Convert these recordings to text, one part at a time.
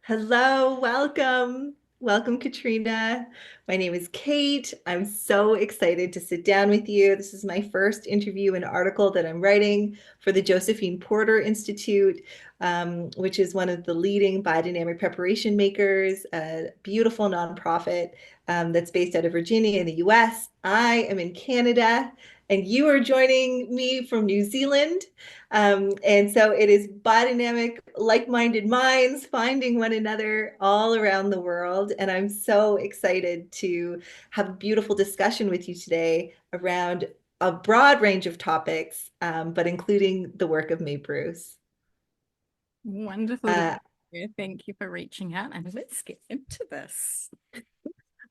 Hello, welcome. Welcome, Katrina. My name is Kate. I'm so excited to sit down with you. This is my first interview and article that I'm writing for the Josephine Porter Institute, which is one of the leading biodynamic preparation makers, a beautiful nonprofit that's based out of Virginia in the US. I am in Canada, and you are joining me from New Zealand. And so it is biodynamic, like-minded minds finding one another all around the world. And I'm so excited to have a beautiful discussion with you today around a broad range of topics, but including the work of Maye Bruce. Wonderful to Uh, be here. Thank you for reaching out, and let's get into this.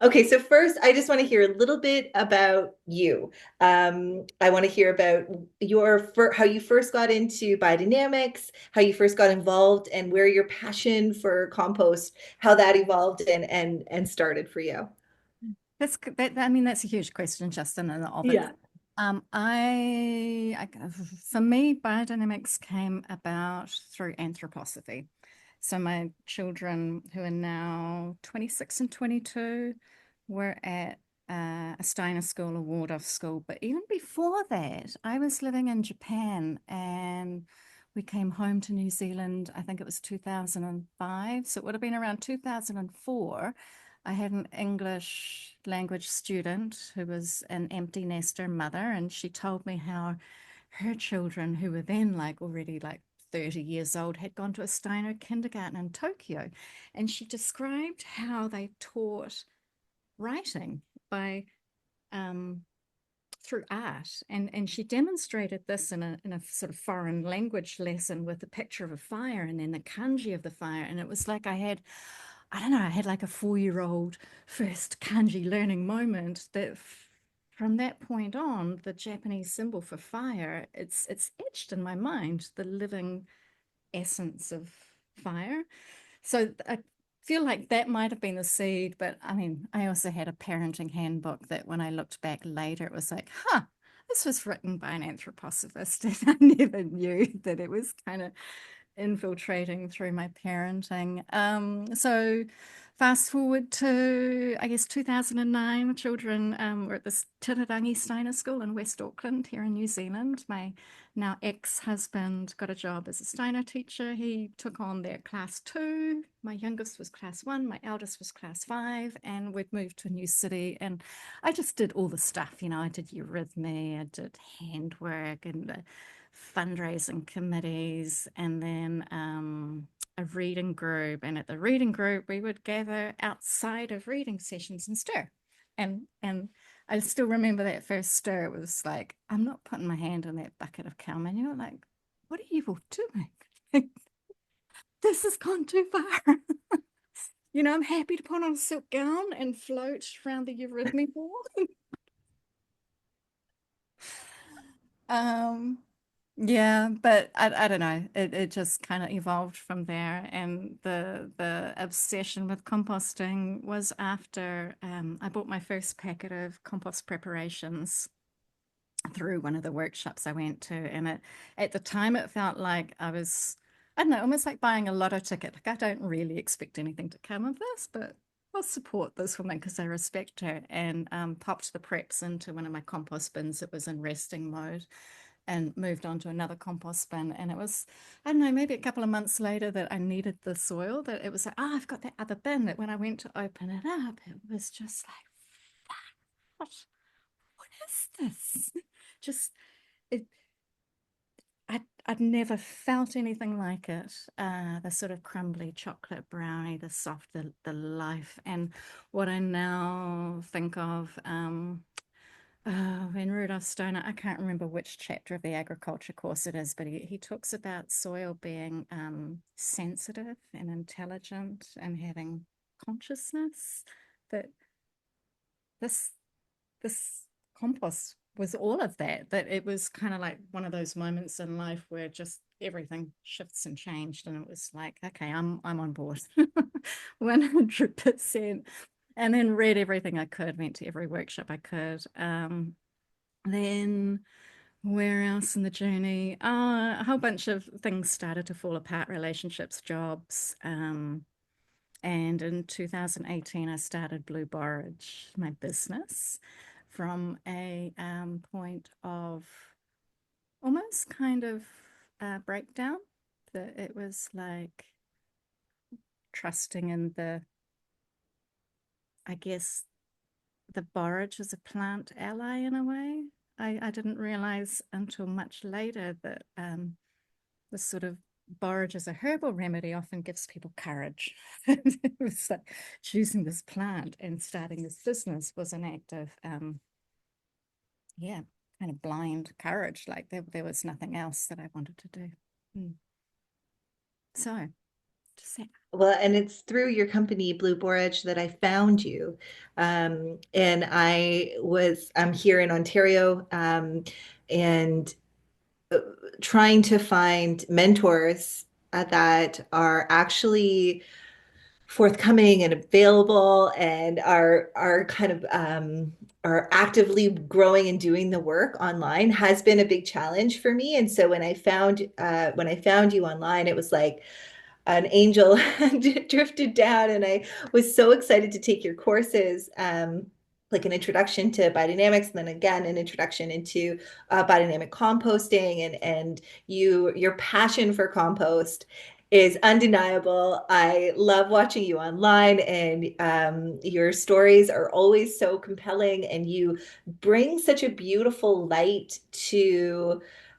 Okay, so first, I just want to hear a little bit about you. I want to hear about how you first got into biodynamics, how you first got involved, and where your passion for compost, how that evolved and started for you. That's a huge question, Justin, in and of it. Yeah. For me, biodynamics came about through anthroposophy. So my children, who are now 26 and 22, were at a Steiner school, a Waldorf school. But even before that, I was living in Japan and we came home to New Zealand. I think it was 2005. So it would have been around 2004. I had an English language student who was an empty nester mother, and she told me how her children, who were then like already like 30 years old, had gone to a Steiner kindergarten in Tokyo. And she described how they taught writing by um, through art. And she demonstrated this in a sort of foreign language lesson with a picture of a fire and then the kanji of the fire. And it was like I don't know, I had like a 4-year-old first kanji learning moment that from that point on, the Japanese symbol for fire, it's etched in my mind, the living essence of fire. So I feel like that might have been the seed, but I mean, I also had a parenting handbook that when I looked back later, it was like, huh, this was written by an anthroposophist, and I never knew that it was kind of infiltrating through my parenting. So fast forward to, I guess, 2009, children were at this Titirangi Steiner School in West Auckland here in New Zealand. My now ex-husband got a job as a Steiner teacher. He took on their class 2. My youngest was class 1, my eldest was class 5, and we'd moved to a new city. And I just did all the stuff, I did eurythmy, I did handwork and fundraising committees, and then a reading group. And at the reading group, we would gather outside of reading sessions and stir. And I still remember that first stir. It was like, I'm not putting my hand in that bucket of cow manure. Like, what are you all doing? Like, this has gone too far. I'm happy to put on a silk gown and float around the eurythmy ball. Um, Yeah, but I don't know. It just kind of evolved from there. And the obsession with composting was after I bought my first packet of compost preparations through one of the workshops I went to. And at the time it felt like I don't know, almost like buying a lotto ticket. Like I don't really expect anything to come of this, but I'll support this woman because I respect her. And popped the preps into one of my compost bins that was in resting mode and moved on to another compost bin. And it was, I don't know, maybe a couple of months later that I needed the soil, that it was like, oh, I've got that other bin, that when I went to open it up, it was just like, what is this? Just, it, I'd never felt anything like it. The sort of crumbly chocolate brownie, the soft, the life. And what I now think of, when Rudolf Steiner, I can't remember which chapter of the agriculture course it is, but he talks about soil being sensitive and intelligent and having consciousness. That this this compost was all of that. That it was kind of like one of those moments in life where just everything shifts and changed, and it was like, okay, I'm on board, 100%. And then read everything I could, went to every workshop I could. Then where else in the journey? A whole bunch of things started to fall apart, relationships, jobs. And in 2018, I started Blue Borage, my business, from a point of almost kind of breakdown. That it was like trusting in I guess, the borage as a plant ally in a way. I didn't realize until much later that the sort of borage as a herbal remedy often gives people courage. It was like choosing this plant and starting this business was an act of, yeah, kind of blind courage. Like there was nothing else that I wanted to do. Mm. So, just say, Well, and it's through your company, Blue Borage, that I found you. And I'm here in Ontario, and uh, trying to find mentors that are actually forthcoming and available and are kind of are actively growing and doing the work online has been a big challenge for me. And so when I found you online, it was like an angel drifted down, and I was so excited to take your courses. Like an introduction to biodynamics, and then again an introduction into biodynamic composting, and your passion for compost is undeniable. I love watching you online, and your stories are always so compelling, and you bring such a beautiful light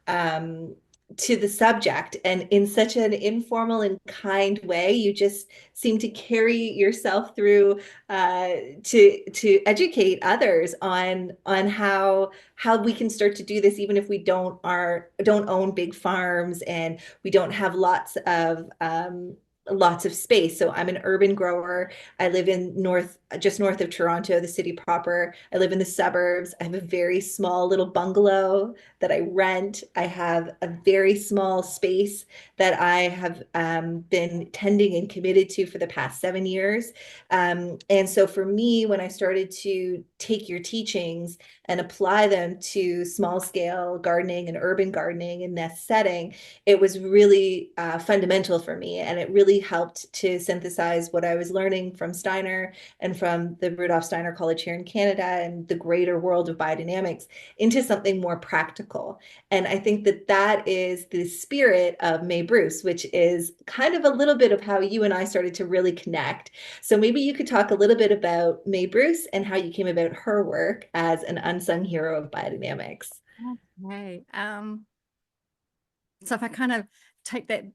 um, to the subject, and in such an informal and kind way. You just seem to carry yourself through to educate others on how we can start to do this, even if we don't own big farms and we don't have lots of space. So I'm an urban grower. I live just north of Toronto, the city proper. I live in the suburbs. I have a very small little bungalow that I rent. I have a very small space that I have been tending and committed to for the past 7 years. And so for me, when I started to take your teachings and apply them to small scale gardening and urban gardening in this setting, it was really fundamental for me. And it really helped to synthesize what I was learning from Steiner and from the Rudolf Steiner College here in Canada and the greater world of biodynamics into something more practical. And I think that that is the spirit of Maye Bruce, which is kind of a little bit of how you and I started to really connect. So maybe you could talk a little bit about Maye Bruce and how you came about her work as an unsung hero of biodynamics. okay. So if I kind of take that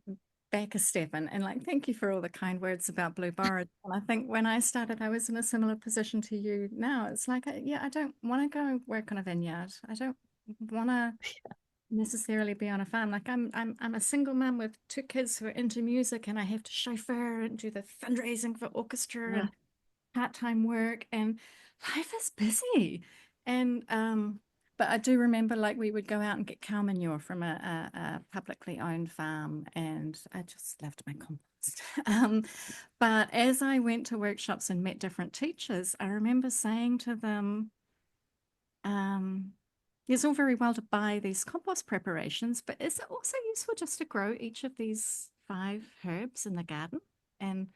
back a step and like thank you for all the kind words about Blue Borage. And I think when I started, I was in a similar position to you now. It's like, yeah, I don't want to go work on a vineyard. I don't want to necessarily be on a farm. Like I'm a single mum with two kids who are into music, and I have to chauffeur and do the fundraising for orchestra Yeah. and part-time work, and life is busy. And but I do remember like we would go out and get cow manure from a publicly owned farm, and I just loved my compost. But as I went to workshops and met different teachers, I remember saying to them, um, it's all very well to buy these compost preparations, but is it also useful just to grow each of these five herbs in the garden? And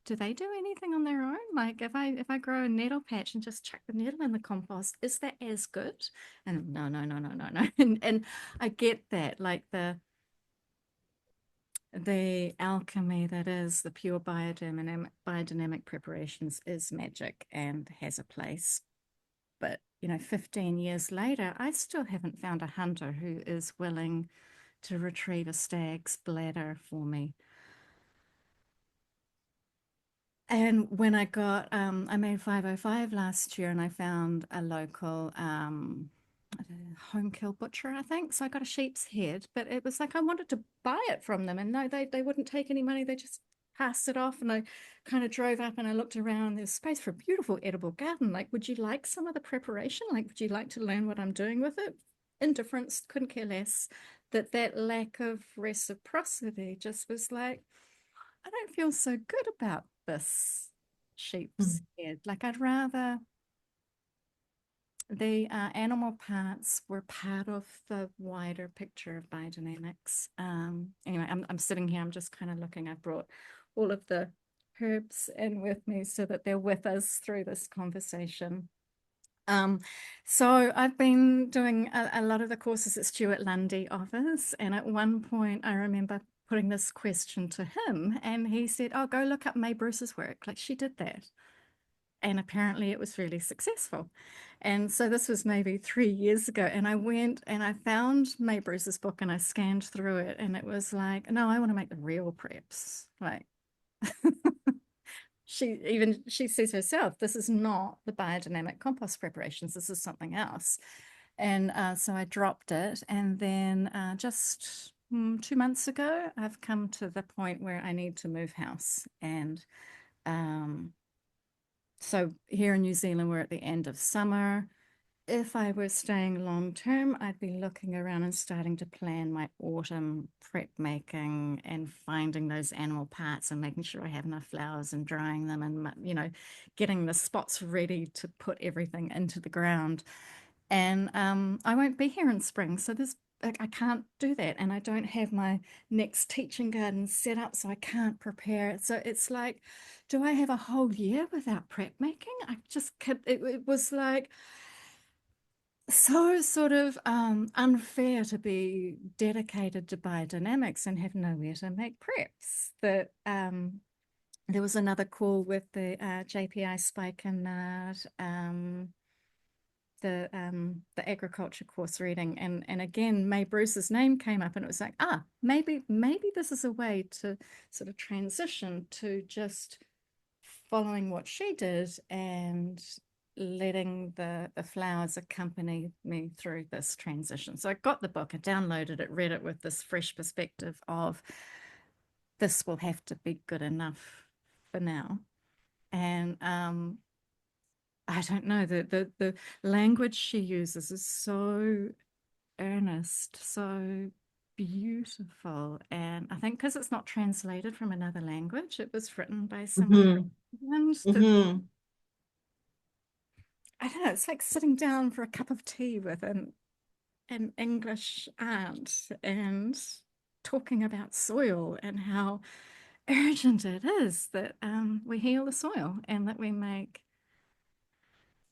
do they do anything on their own? Like if I grow a nettle patch and just chuck the nettle in the compost, is that as good? And no, no, no, no, no, no. And I get that, like the alchemy that is the pure biodynamic preparations is magic and has a place. But 15 years later, I still haven't found a hunter who is willing to retrieve a stag's bladder for me. And when I made 505 last year and I found a local home kill butcher, I think. So I got a sheep's head, but it was like I wanted to buy it from them. And no, they wouldn't take any money. They just passed it off. And I kind of drove up and I looked around. There's space for a beautiful edible garden. Like, would you like some of the preparation? Like, would you like to learn what I'm doing with it? Indifference, couldn't care less. That lack of reciprocity just was like, I don't feel so good about this sheep's Mm. head. Like, I'd rather the animal parts were part of the wider picture of biodynamics. Anyway, I'm sitting here, I'm just kind of looking. I brought all of the herbs in with me so that they're with us through this conversation. Um, so I've been doing a lot of the courses that Stuart Lundy offers, and at one point I remember putting this question to him, and he said, "Oh, go look up Maye Bruce's work. Like she did that." And apparently it was really successful. And so this was maybe 3 years ago. And I went and I found Maye Bruce's book and I scanned through it. And it was like, no, I want to make the real preps. Like she says herself, this is not the biodynamic compost preparations. This is something else. And so I dropped it. And then just 2 months ago, I've come to the point where I need to move house. And um, so here in New Zealand, we're at the end of summer. If I were staying long term, I'd be looking around and starting to plan my autumn prep making and finding those animal parts and making sure I have enough flowers and drying them and, getting the spots ready to put everything into the ground. And I won't be here in spring. So I can't do that. And I don't have my next teaching garden set up, so I can't prepare it. So it's like, do I have a whole year without prep making? I just could, it was like so sort of unfair to be dedicated to biodynamics and have nowhere to make preps. That there was another call with the JPI Spike and the agriculture course reading, and again Maye Bruce's name came up, and it was like, maybe this is a way to sort of transition to just following what she did and letting the flowers accompany me through this transition. So I got the book, I downloaded it, read it with this fresh perspective of this will have to be good enough for now. And I don't know, the language she uses is so earnest, so beautiful. And I think because it's not translated from another language, it was written by someone Mm-hmm. that Mm-hmm. I don't know, it's like sitting down for a cup of tea with an English aunt and talking about soil and how urgent it is that we heal the soil and that we make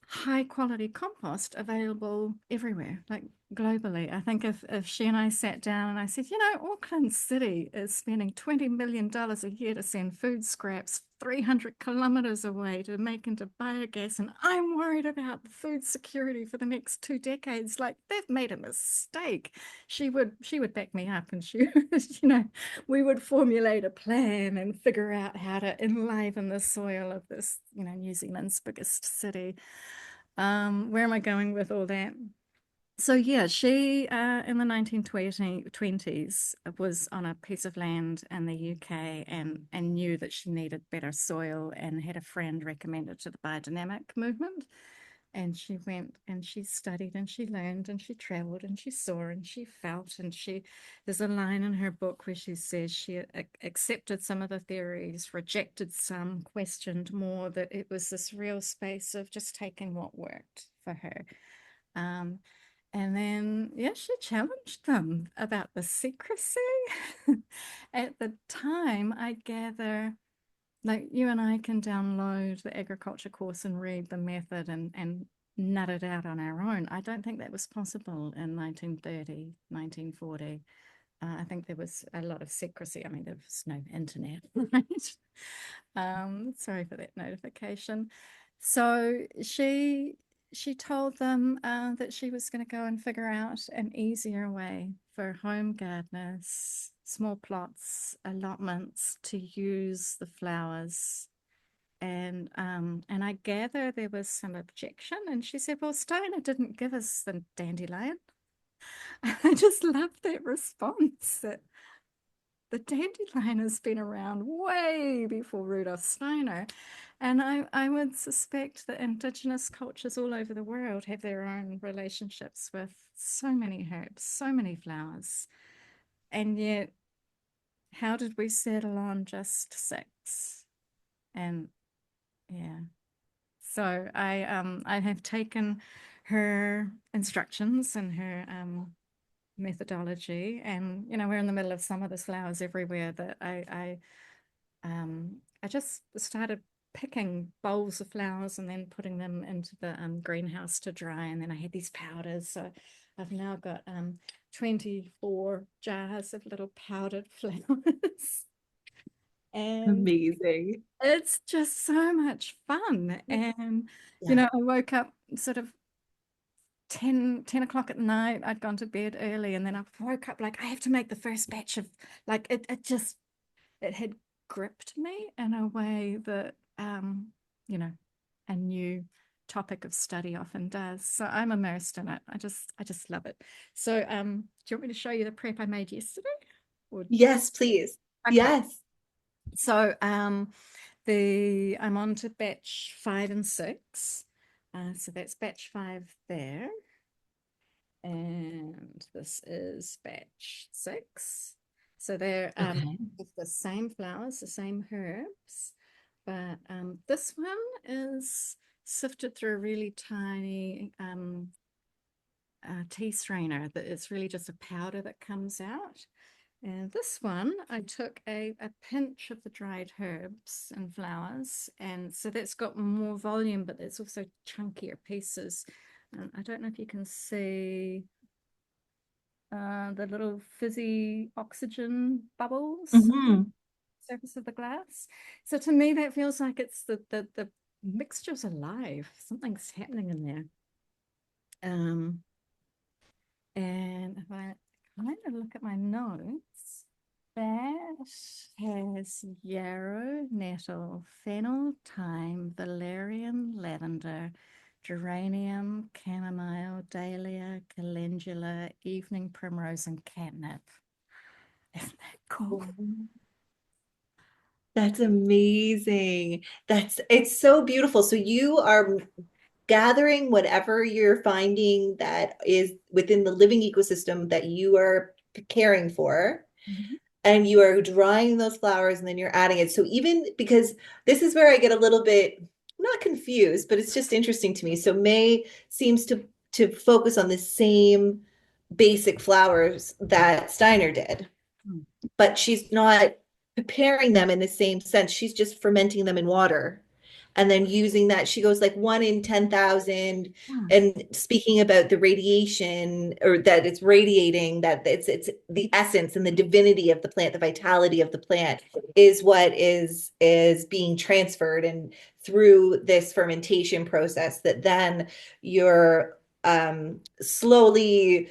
high quality compost available everywhere, like globally. I think if she and I sat down and I said, Auckland City is spending $20 million a year to send food scraps 300 kilometers away to make into biogas, and I'm worried about the food security for the next 2 decades, like they've made a mistake. She would back me up, and she we would formulate a plan and figure out how to enliven the soil of this, New Zealand's biggest city. Where am I going with all that? So yeah, she in the 1920s was on a piece of land in the UK and knew that she needed better soil and had a friend recommended to the biodynamic movement. And she went and she studied and she learned and she traveled and she saw and she felt, and there's a line in her book where she says she accepted some of the theories, rejected some, questioned more, that it was this real space of just taking what worked for her. Um, and then, yeah, she challenged them about the secrecy. At the time, I gather, like you and I can download the agriculture course and read the method and nut it out on our own. I don't think that was possible in 1930, 1940. I think there was a lot of secrecy. I mean, there was no internet, right? Sorry for that notification. So she told them that she was going to go and figure out an easier way for home gardeners, small plots, allotments to use the flowers. And I gather there was some objection, and she said, "Well, Steiner didn't give us the dandelion." I just loved that response, that the dandelion has been around way before Rudolf Steiner. And I would suspect that Indigenous cultures all over the world have their own relationships with so many herbs, so many flowers. And yet, how did we settle on just six? And yeah. So I have taken her instructions and her methodology, and we're in the middle of summer, there's flowers everywhere, that I I just started picking bowls of flowers and then putting them into the greenhouse to dry. And then I had these powders. So I've now got 24 jars of little powdered flowers. And Amazing. it's just so much fun. And, Yeah. I woke up sort of 10 o'clock at night. I'd gone to bed early and then I woke up like, I have to make the first batch of, like, it had gripped me in a way that, you know, a new topic of study often does. So I'm immersed in it. I just love it. So, do you want me to show you the prep I made yesterday? Or, Yes, please. okay. Yes. So, I'm on to batch 5 and 6. So that's batch 5 there. And this is batch 6. So they're Okay. with the same flowers, the same herbs, but this one is sifted through a really tiny tea strainer that it's really just a powder that comes out. And this one, I took a pinch of the dried herbs and flowers. And so that's got more volume, but it's also chunkier pieces. And I don't know if you can see the little fizzy oxygen bubbles Hmm. surface of the glass. So to me, that feels like it's the mixture's alive. Something's happening in there. Um, and if I kind of look at my notes, that has yarrow, nettle, fennel, thyme, valerian, lavender, geranium, chamomile, dahlia, calendula, evening primrose, and catnip. Isn't that cool? That's amazing. It's so beautiful. So you are gathering whatever you're finding that is within the living ecosystem that you are caring for, Mhm. and you are drying those flowers and then you're adding it. So even because this is where I get a little bit not confused, but it's just interesting to me. So May seems to focus on the same basic flowers that Steiner did, Mm. but she's not preparing them in the same sense. She's just fermenting them in water and then using that. She goes like 1 in 10,000, Yeah. and speaking about the radiation, or that it's radiating, that it's the essence and the divinity of the plant, the vitality of the plant is what is being transferred and through this fermentation process that then you're slowly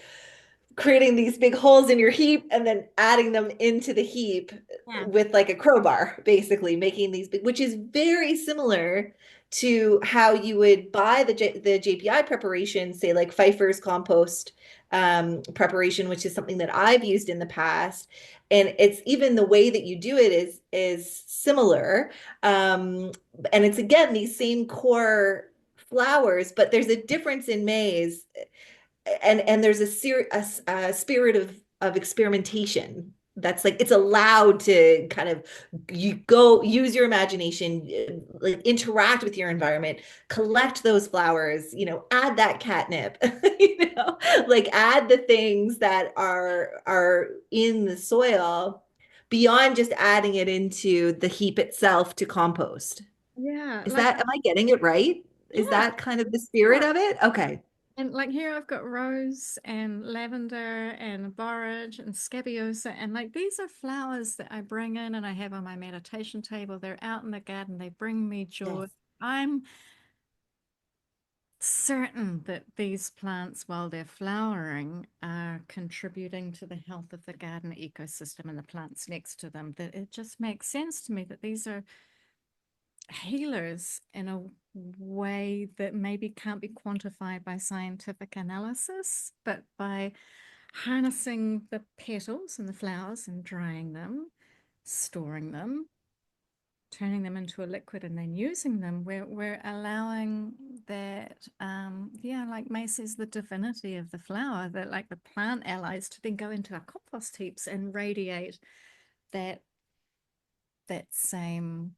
creating these big holes in your heap and then adding them into the heap Yeah. with like a crowbar, basically making these big, which is very similar to how you would buy the JPI preparation, say like Pfeiffer's compost preparation, which is something that I've used in the past. And it's even the way that you do it is similar. And it's again these same core flowers, but there's a difference in maize, and there's a spirit of experimentation that's like it's allowed to kind of you go use your imagination, like interact with your environment, collect those flowers, add that catnip, like add the things that are in the soil beyond just adding it into the heap itself to compost. Yeah. Is Like, that, am I getting it right? Is yeah. that kind of the spirit Yeah. of it? Okay. And like here I've got rose and lavender and borage and scabiosa, and like these are flowers that I bring in and I have on my meditation table. They're out in the garden. They bring me joy. Yes. I'm certain that these plants, while they're flowering, are contributing to the health of the garden ecosystem and the plants next to them. That it just makes sense to me that these are healers in a way that maybe can't be quantified by scientific analysis, but by harnessing the petals and the flowers and drying them, storing them, turning them into a liquid and then using them, we're allowing that, yeah, like May says, the divinity of the flower, that like the plant allies to then go into our compost heaps and radiate that same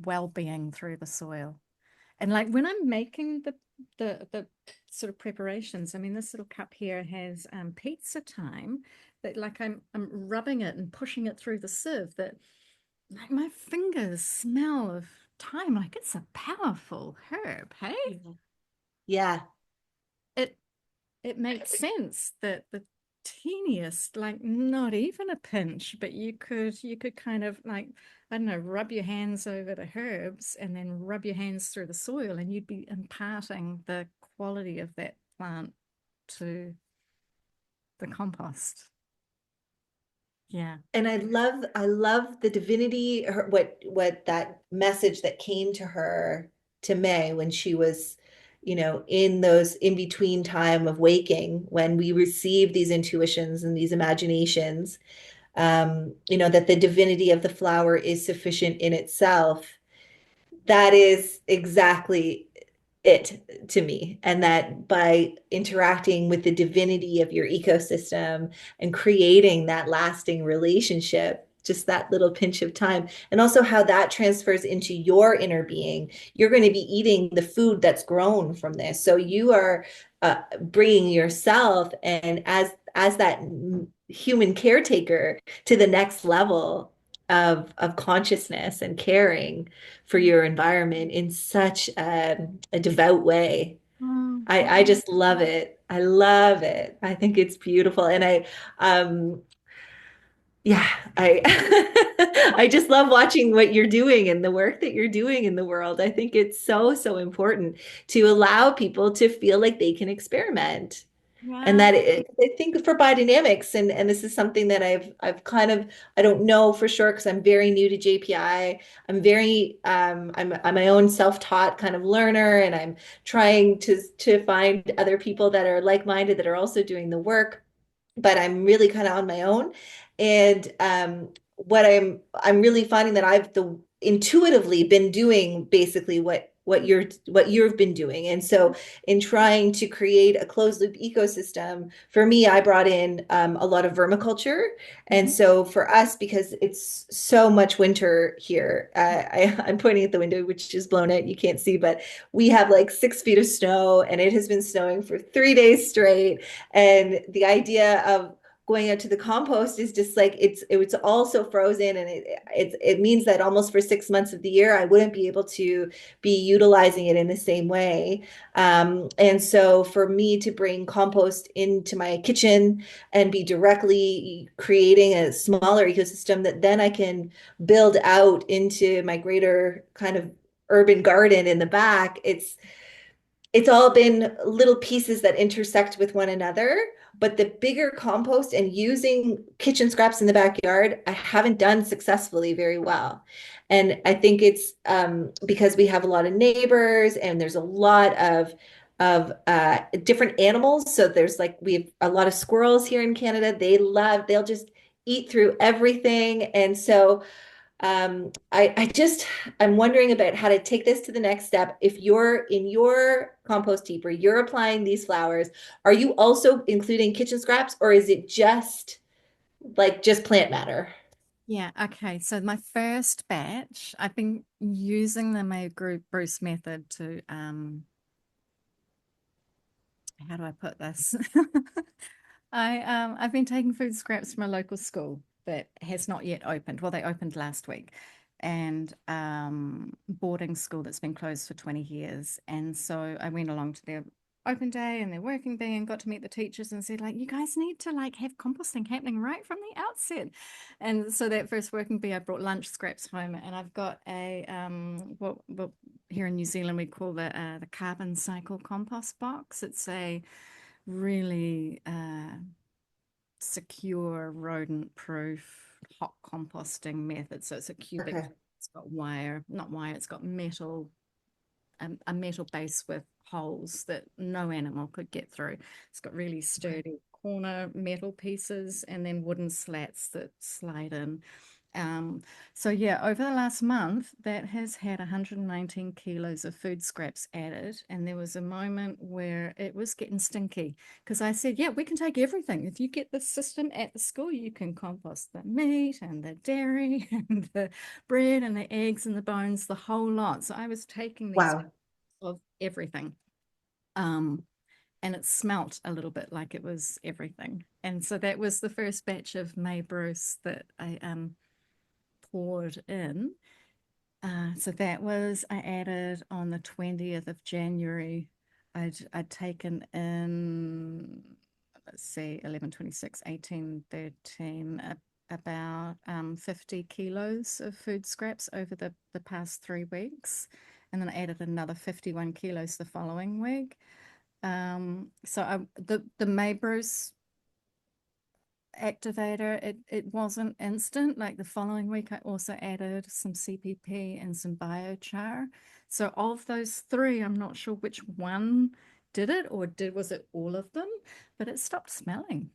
well-being through the soil. And like when I'm making the sort of preparations, I mean, this little cup here has pizza thyme that like I'm rubbing it and pushing it through the sieve, that like my fingers smell of thyme. Like it's a powerful herb, hey? Yeah. Yeah. It it makes sense that the teeniest, like not even a pinch, but you could kind of like, I don't know, rub your hands over the herbs and then rub your hands through the soil, and you'd be imparting the quality of that plant to the compost. Yeah. And I love the divinity, what that message that came to her, to May, when she was, in those in between time of waking, when we receive these intuitions and these imaginations, that the divinity of the flower is sufficient in itself. That is exactly it to me. And that by interacting with the divinity of your ecosystem and creating that lasting relationship, just that little pinch of time, and also how that transfers into your inner being. You're going to be eating the food that's grown from this. So you are bringing yourself, and as that human caretaker, to the next level of consciousness and caring for your environment in such a devout way. Oh, I just love it. I love it. I think it's beautiful. And yeah, I, I just love watching what you're doing and the work that you're doing in the world. I think it's so, so important to allow people to feel like they can experiment. And yeah. that I think for biodynamics, and this is something that I've kind of, I don't know for sure because I'm very new to JPI. I'm my own self-taught kind of learner, and I'm trying to find other people that are like-minded that are also doing the work, but I'm really kind of on my own. And what I'm really finding that I've the intuitively been doing basically what you've been doing. And so in trying to create a closed loop ecosystem, for me, I brought in a lot of vermiculture. And Mhm. so for us, because it's so much winter here, I'm pointing at the window, which is blown out, you can't see, but we have like 6 feet of snow, and it has been snowing for 3 days straight. And the idea of going out to the compost is just like it's also frozen, and it means that almost for 6 months of the year I wouldn't be able to be utilizing it in the same way. And so for me to bring compost into my kitchen and be directly creating a smaller ecosystem that then I can build out into my greater kind of urban garden in the back, it's all been little pieces that intersect with one another. But the bigger compost and using kitchen scraps in the backyard, I haven't done successfully very well. And I think it's because we have a lot of neighbors, and there's a lot of different animals. So there's like, we have a lot of squirrels here in Canada. They'll just eat through everything. And so I'm wondering about how to take this to the next step. If you're in your compost heap or you're applying these flowers, are you also including kitchen scraps, or is it just plant matter? Yeah, okay. So my first batch, I've been using the Maye Bruce method to how do I put this? I've been taking food scraps from a local school that has not yet opened. Well, they opened last week, and boarding school that's been closed for 20 years. And so I went along to their open day and their working day and got to meet the teachers and said, like, you guys need to like have composting happening right from the outset. And so that first working bee, I brought lunch scraps home, and I've got a what here in New Zealand we call the carbon cycle compost box. It's a really secure, rodent-proof hot composting method. So it's a cubic. Okay. It's got wire, not wire. It's got metal, a metal base with holes that no animal could get through. It's got really Okay. sturdy corner metal pieces and then wooden slats that slide in. Um, so yeah, over the last month, that has had 119 kilos of food scraps added. And there was a moment where it was getting stinky because I said, yeah, we can take everything. If you get the system at the school, you can compost the meat and the dairy and the bread and the eggs and the bones, the whole lot. So I was taking these Wow. of everything. Um, and it smelt a little bit like it was everything. And so that was the first batch of Maye Bruce that I poured in. So that was, I added on the 20th of January. I'd taken in, let's see, 11, 26, 18, 13, about 50 kilos of food scraps over the past 3 weeks. And then I added another 51 kilos the following week. The Maye Bruce activator, it wasn't instant. Like the following week, I also added some CPP and some biochar. So of those three, I'm not sure which one did it, or was it all of them? But it stopped smelling.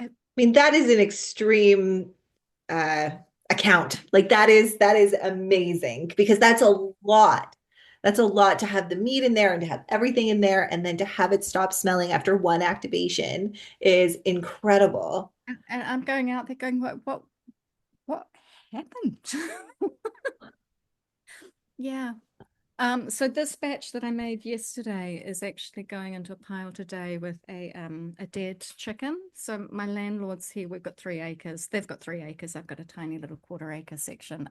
It, I mean, that is an extreme uh account. Like that is amazing because that's a lot. That's a lot to have the meat in there and to have everything in there and then to have it stop smelling after one activation is incredible. and I'm going out there going, what happened? Yeah. So this batch that I made yesterday is actually going into a pile today with a dead chicken. So my landlords here, we've got 3 acres. They've got 3 acres. I've got a tiny little quarter-acre section.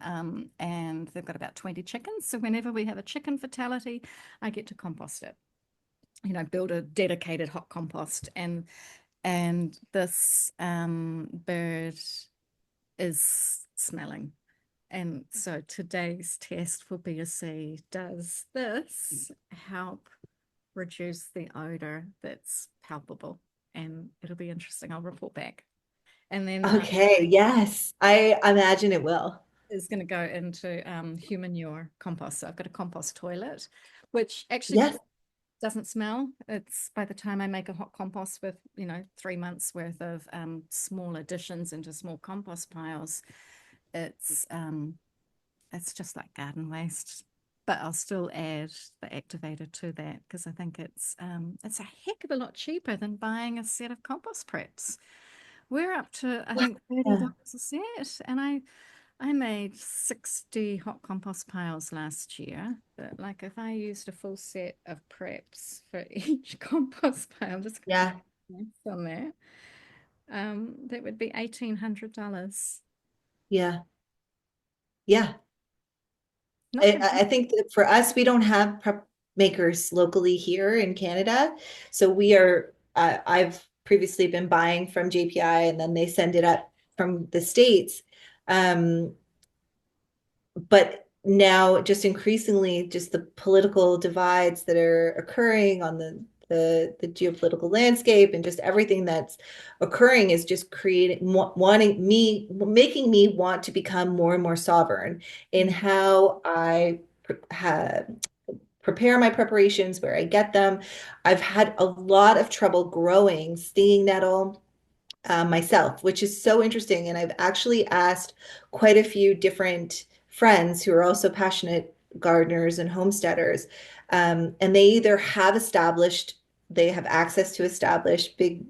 And they've got about 20 chickens. So whenever we have a chicken fatality, I get to compost it. Build a dedicated hot compost. And this bird is smelling. And so today's test will be to see, does this help reduce the odor that's palpable? And it'll be interesting. I'll report back. And then Okay, yes. I imagine it will. is going to go into human manure compost. So I've got a compost toilet, which actually Yes. doesn't smell. It's by the time I make a hot compost with, 3 months worth of small additions into small compost piles, it's just like garden waste. But I'll still add the activator to that because I think it's a heck of a lot cheaper than buying a set of compost preps. We're up to, I think, Yeah. $30 a set, and I made 60 hot compost piles last year. But like if I used a full set of preps for each compost pile, I'm just gonna do Yeah. maths on that. That would be $1,800. Yeah. Yeah. Not I bad. think that for us, we don't have prep makers locally here in Canada. So I've previously been buying from JPI and then they send it up from the States. Um, but now just increasingly just the political divides that are occurring on the geopolitical landscape and just everything that's occurring is just creating wanting me making me want to become more and more sovereign in how I prepare my preparations, where I get them. I've had a lot of trouble growing stinging nettle myself, which is so interesting. And I've actually asked quite a few different friends who are also passionate gardeners and homesteaders. And they have access to established big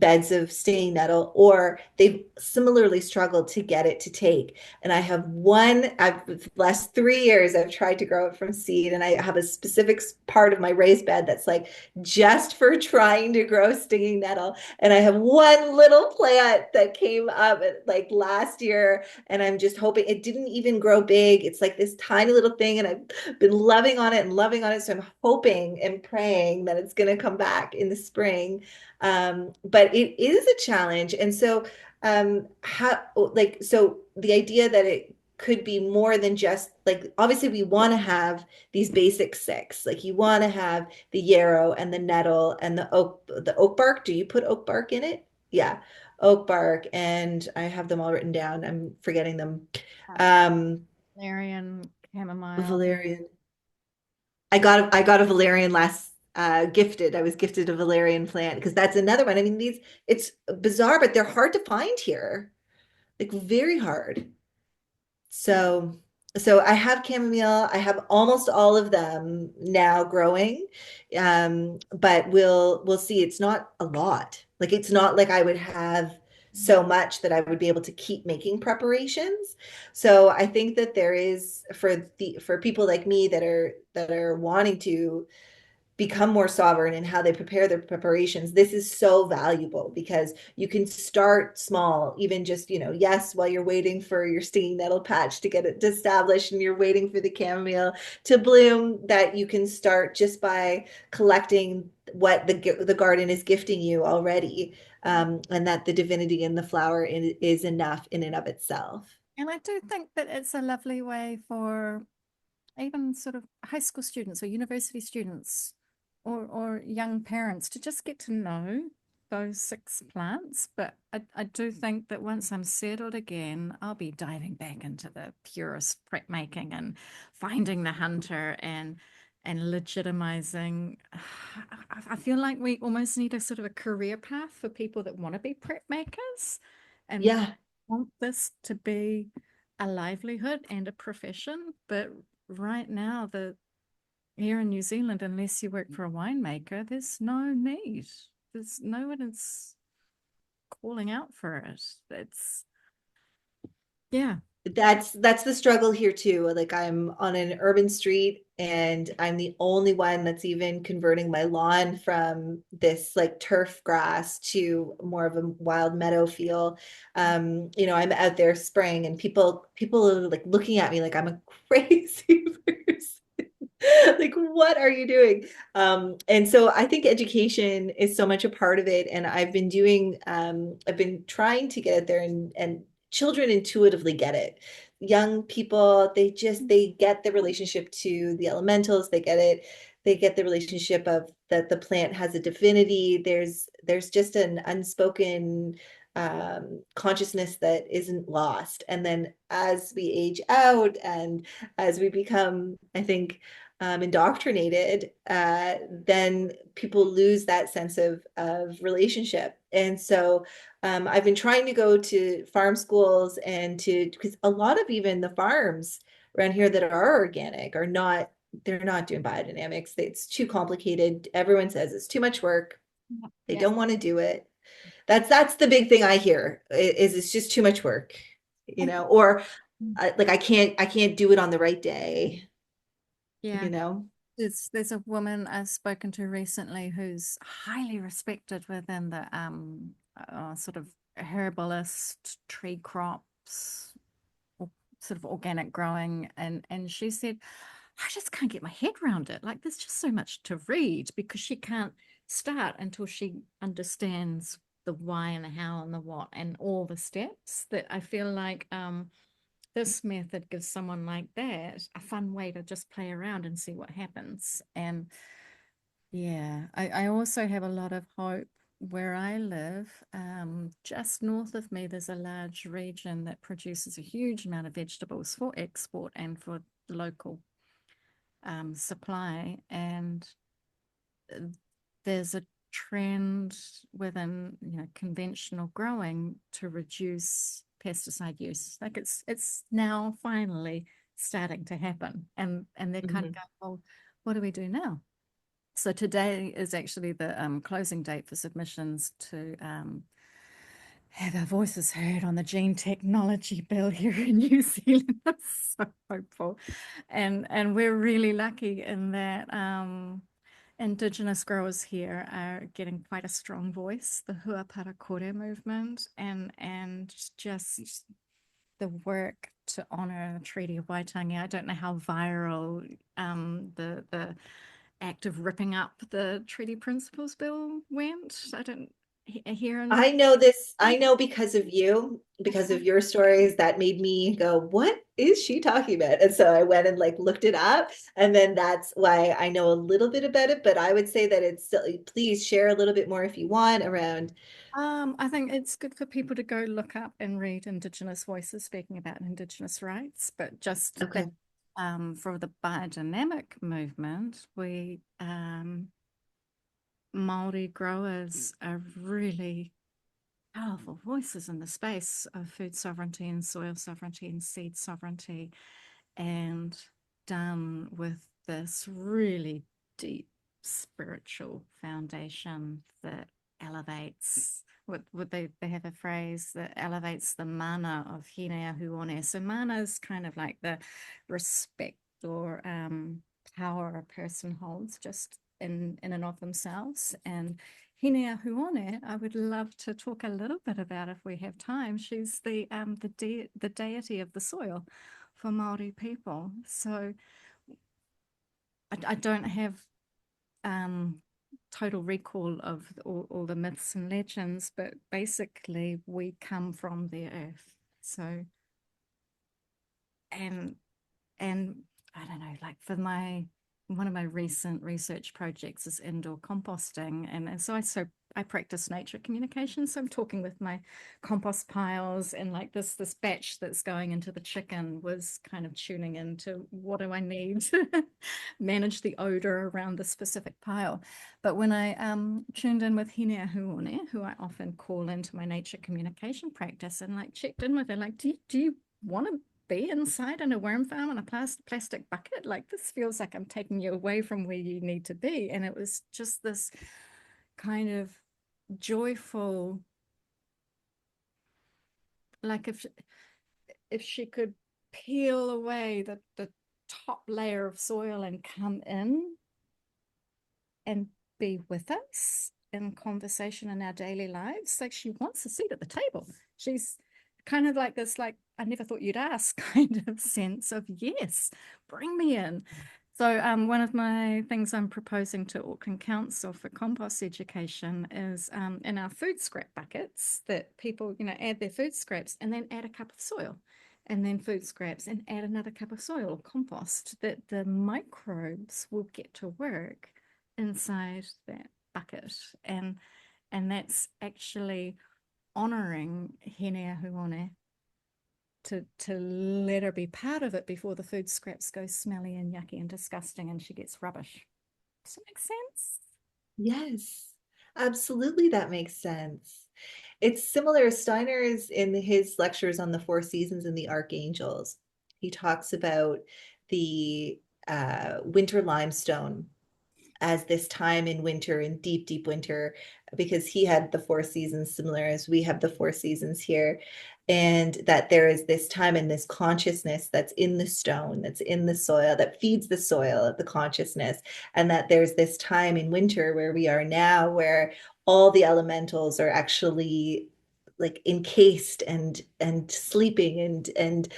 beds of stinging nettle, or they've similarly struggled to get it to take. And the last 3 years, I've tried to grow it from seed, and I have a specific part of my raised bed that's like just for trying to grow stinging nettle. And I have one little plant that came up like last year, and I'm just hoping it didn't even grow big. It's like this tiny little thing, and I've been loving on it and loving on it. So I'm hoping and praying that it's going to come back in the spring. But it is a challenge. And so, so the idea that it could be more than just like, obviously, we want to have these basic six. Like, you want to have the yarrow and the nettle and the oak bark. Do you put oak bark in it? Yeah, oak bark, and I have them all written down. I'm forgetting them. Um, Um, Valerian, chamomile. Valerian. I got a valerian last gifted. I was gifted a valerian plant because that's another one. I mean, it's bizarre, but they're hard to find here. Like very hard. So, so I have chamomile. I have almost all of them now growing. But we'll see. It's not a lot. Like it's not like I would have so much that I would be able to keep making preparations. So I think that there is for people like me that are wanting to become more sovereign in how they prepare their preparations, this is so valuable because you can start small, even just, yes, while you're waiting for your stinging nettle patch to get it established and you're waiting for the chamomile to bloom, that you can start just by collecting what the garden is gifting you already, and that the divinity in the flower is enough in and of itself. And I do think that it's a lovely way for even sort of high school students or university students or young parents to just get to know those six plants. But I do think that once I'm settled again, I'll be diving back into the purest prep making and finding the hunter and legitimizing. I feel like we almost need a sort of a career path for people that want to be prep makers and Yeah, want this to be a livelihood and a profession. But right now, the here in New Zealand, unless you work for a winemaker, there's no need. There's no one is calling out for it. It's yeah. that's the struggle here too. Like, I'm on an urban street and I'm the only one that's even converting my lawn from this like turf grass to more of a wild meadow feel. I'm out there spraying and people are like looking at me like I'm a crazy person. Like, what are you doing? And so I think education is so much a part of it. And I've been trying to get it there, and children intuitively get it. Young people, they get the relationship to the elementals, they get it. They get the relationship of that the plant has a divinity. There's just an unspoken consciousness that isn't lost. And then as we age out and as we become, I think, indoctrinated, then people lose that sense of relationship. And so I've been trying to go to farm schools because a lot of even the farms around here that are organic they're not doing biodynamics. It's too complicated. Everyone says it's too much work. They Yeah. don't want to do it. That's the big thing I hear is it's just too much work, And or like I can't do it on the right day, yeah, you know. there's a woman I've spoken to recently who's highly respected within the sort of herbalist tree crops or sort of organic growing and she said I just can't get my head around it. Like there's just so much to read because she can't start until she understands the why and the how and the what and all the steps that I feel like this method gives someone like that a fun way to just play around and see what happens. And yeah, I also have a lot of hope where I live. Just north of me, there's a large region that produces a huge amount of vegetables for export and for local supply. And there's a trend within conventional growing to reduce pesticide use. Like it's now finally starting to happen, and they're kind of Mhm. going, well, what do we do now? So today is actually the closing date for submissions to have our voices heard on the gene technology bill here in New Zealand. That's so hopeful. And we're really lucky in that Indigenous growers here are getting quite a strong voice, the Huapara Kore movement, and just the work to honor the Treaty of Waitangi. I don't know how viral the act of ripping up the Treaty Principles Bill went. I don't here in I know this. I know because of you, because of your stories, that made me go, what is she talking about? And so I went and like looked it up. And then that's why I know a little bit about it. But I would say that it's still, please share a little bit more if you want around. I think it's good for people to go look up and read Indigenous voices speaking about Indigenous rights, but just that Okay. for the biodynamic movement, we Maori growers are really powerful voices in the space of food sovereignty and soil sovereignty and seed sovereignty, and done with this really deep spiritual foundation that elevates what they have a phrase that elevates the mana of Hine Huone. So mana is kind of like the respect or power a person holds just in and of themselves. And Hinea Huone, I would love to talk a little bit about if we have time. She's the deity of the soil for Māori people. So I don't have total recall of all the myths and legends, but basically we come from the earth. So and and I don't know, like for one of my recent research projects is indoor composting, and so I practice nature communication. So I'm talking with my compost piles, and like this batch that's going into the chicken was kind of tuning into what do I need to manage the odor around the specific pile. But when I tuned in with Hinea Huone, who I often call into my nature communication practice, and like checked in with her, like, do you want to be inside in a worm farm in a plastic bucket? Like, this feels like I'm taking you away from where you need to be. And it was just this kind of joyful, like if she could peel away the top layer of soil and come in and be with us in conversation in our daily lives. Like, she wants a seat at the table. She's kind of like this, like, I never thought you'd ask kind of sense of, yes, bring me in. So one of my things I'm proposing to Auckland Council for compost education is in our food scrap buckets that people, add their food scraps and then add a cup of soil, and then food scraps and add another cup of soil or compost, that the microbes will get to work inside that bucket. And that's actually honoring Hinea Huone to let her be part of it before the food scraps go smelly and yucky and disgusting and she gets rubbish. Does that make sense? Yes, absolutely. That makes sense. It's similar. Steiner's in his lectures on the four seasons and the archangels. He talks about the winter limestone as this time in winter, in deep, deep winter, because he had the four seasons similar as we have the four seasons here. And that there is this time and this consciousness that's in the stone, that's in the soil, that feeds the soil of the consciousness. And that there's this time in winter where we are now, where all the elementals are actually like encased and sleeping and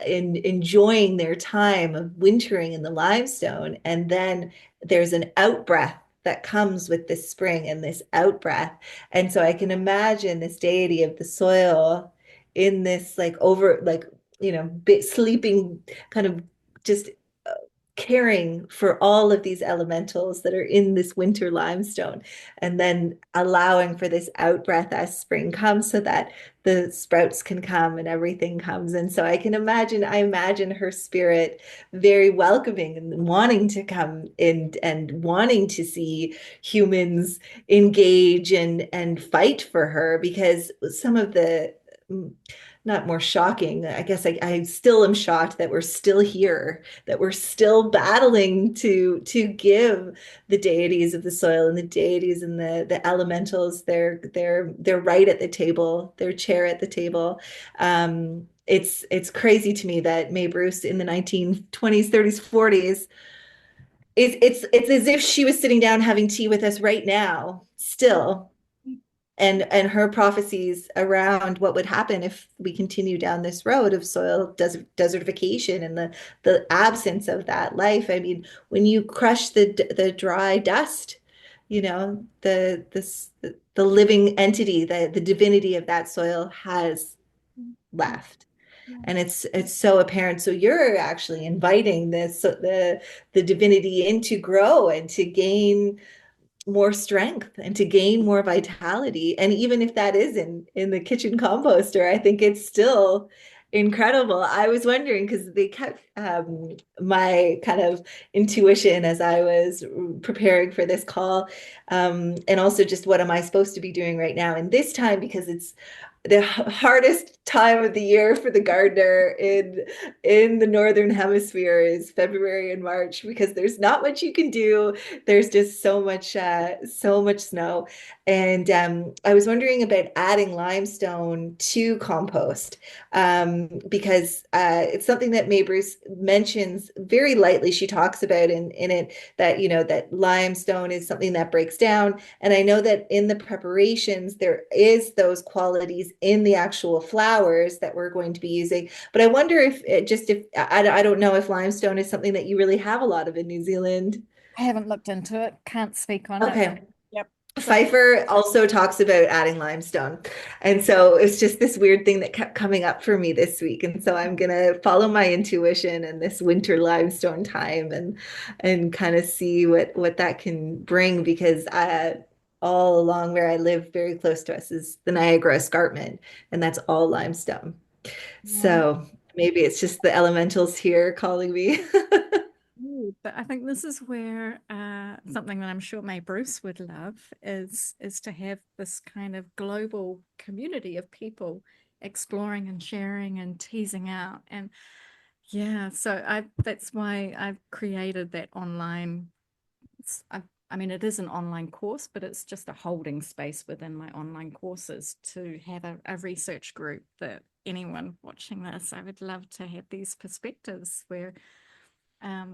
enjoying their time of wintering in the limestone. And then there's an out breath that comes with this spring and this out breath. And so I can imagine this deity of the soil in this like over like sleeping kind of just caring for all of these elementals that are in this winter limestone, and then allowing for this out breath as spring comes so that the sprouts can come and everything comes. And so I imagine her spirit very welcoming and wanting to come in and wanting to see humans engage and fight for her, because some of the not more shocking. I guess I still am shocked that we're still here, that we're still battling to give the deities of the soil and the deities and the elementals their right at the table, their chair at the table. It's crazy to me that Maye Bruce in the 1920s, 30s, 40s it's as if she was sitting down having tea with us right now, still, and her prophecies around what would happen if we continue down this road of soil desertification and the absence of that life. I mean, when you crush the dry dust, the living entity, the divinity of that soil has left. And it's so apparent. So you're actually inviting the divinity in to grow and to gain more strength and to gain more vitality. And even if that is in the kitchen composter, I think it's still incredible. I was wondering because they kept my kind of intuition as I was preparing for this call, and also just what am I supposed to be doing right now in this time, because it's the hardest time of the year for the gardener in the northern hemisphere is February and March, because there's not much you can do. There's just so much snow. And I was wondering about adding limestone to compost because it's something that Maye Bruce mentions very lightly. She talks about in it that, that limestone is something that breaks down. And I know that in the preparations, there is those qualities in the actual flowers that we're going to be using. But I wonder if I don't know if limestone is something that you really have a lot of in New Zealand. I haven't looked into it, can't speak on it. Okay. Yep. So Pfeiffer also talks about adding limestone. And so it's just this weird thing that kept coming up for me this week. And so I'm gonna follow my intuition and this winter limestone time and kind of see what that can bring because all along where I live very close to us is the Niagara Escarpment, and that's all limestone. yeah. So maybe it's just the elementals here calling me. But I think this is where something that I'm sure May Bruce would love is to have this kind of global community of people exploring and sharing and teasing out. And yeah, so I that's why I've created that online. I mean, it is an online course, but it's just a holding space within my online courses to have a research group that anyone watching this, I would love to have these perspectives where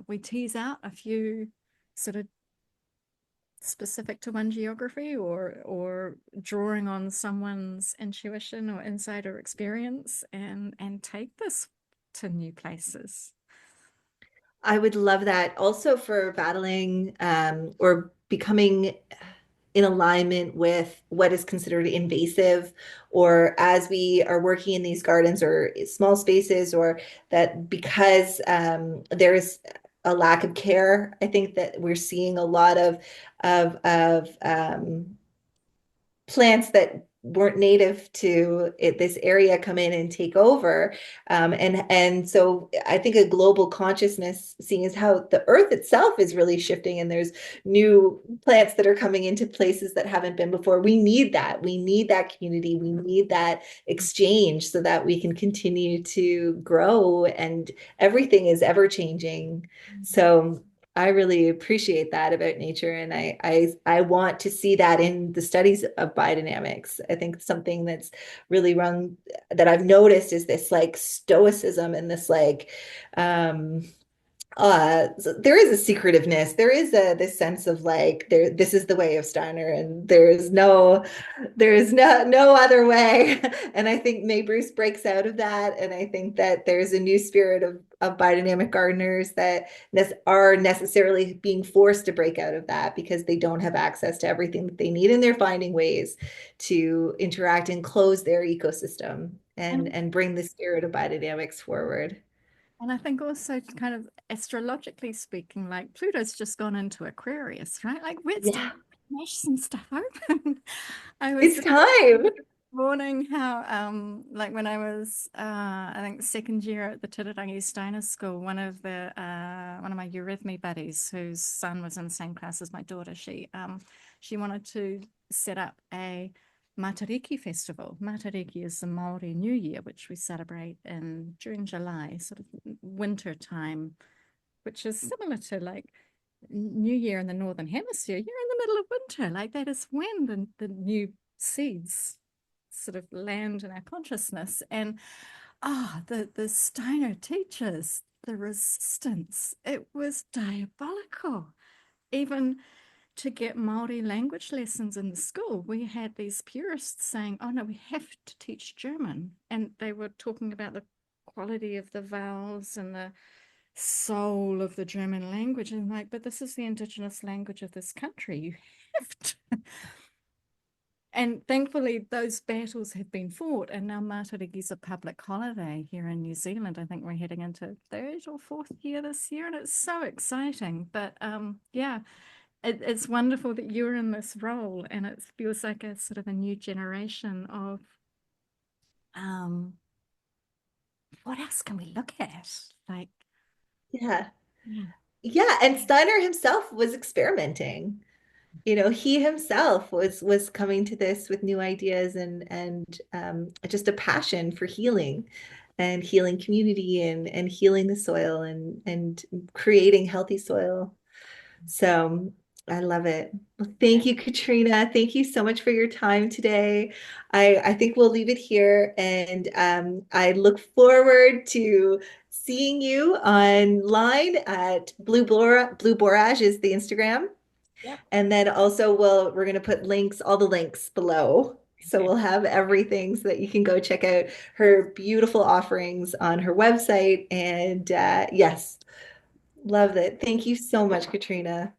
we tease out a few sort of specific to one geography or drawing on someone's intuition or insight or experience and take this to new places. I would love that also for battling or becoming in alignment with what is considered invasive, or as we are working in these gardens or small spaces, or that because there is a lack of care, I think that we're seeing a lot of plants that weren't native to this area come in and take over. And so I think a global consciousness, seeing as how the earth itself is really shifting and there's new plants that are coming into places that haven't been before. We need that. We need that community. We need that exchange so that we can continue to grow, and everything is ever changing. So I really appreciate that about nature, and I want to see that in the studies of biodynamics. I think something that's really wrong that I've noticed is this like stoicism and this like so there is a secretiveness. There is a this sense of like this is the way of Steiner, and there is no other way. And I think May Bruce breaks out of that, and I think that there's a new spirit of biodynamic gardeners that are necessarily being forced to break out of that because they don't have access to everything that they need, and they're finding ways to interact and close their ecosystem And and bring the spirit of biodynamics forward. and I think also kind of astrologically speaking, like Pluto's just gone into Aquarius, right? Like let's Yeah, smash some stuff open. I was it's time. morning how like when I was I think second year at the Titirangi Steiner School, one of my eurythmy buddies whose son was in the same class as my daughter, she wanted to set up a Matariki festival. Matariki is the Maori New Year, which we celebrate in June, July, sort of winter time, which is similar to like New Year in the Northern Hemisphere. You're in the middle of winter. Like that is when the new seeds sort of land in our consciousness. And the Steiner teachers, the resistance, it was diabolical. Even to get Maori language lessons in the school, we had these purists saying, "Oh no, we have to teach German," and they were talking about the quality of the vowels and the soul of the German language, and like, but this is the indigenous language of this country. You have to. And thankfully, those battles have been fought, and now Matariki is a public holiday here in New Zealand. I think we're heading into third or fourth year this year, and it's so exciting. But yeah, it's wonderful that you're in this role, and it feels like a sort of a new generation of um, what else can we look at? Like, Yeah. yeah, Yeah, and Steiner himself was experimenting. He himself was coming to this with new ideas and just a passion for healing and healing community and healing the soil and creating healthy soil. So I love it. Well, Yeah. thank you, Katrina. Thank you so much for your time today. I think we'll leave it here, and I look forward to seeing you online at Blue Borage is the Instagram. Yep. And then also we're gonna put links, all the links below. So we'll have everything so that you can go check out her beautiful offerings on her website. And yes, love it. Thank you so much, Katrina.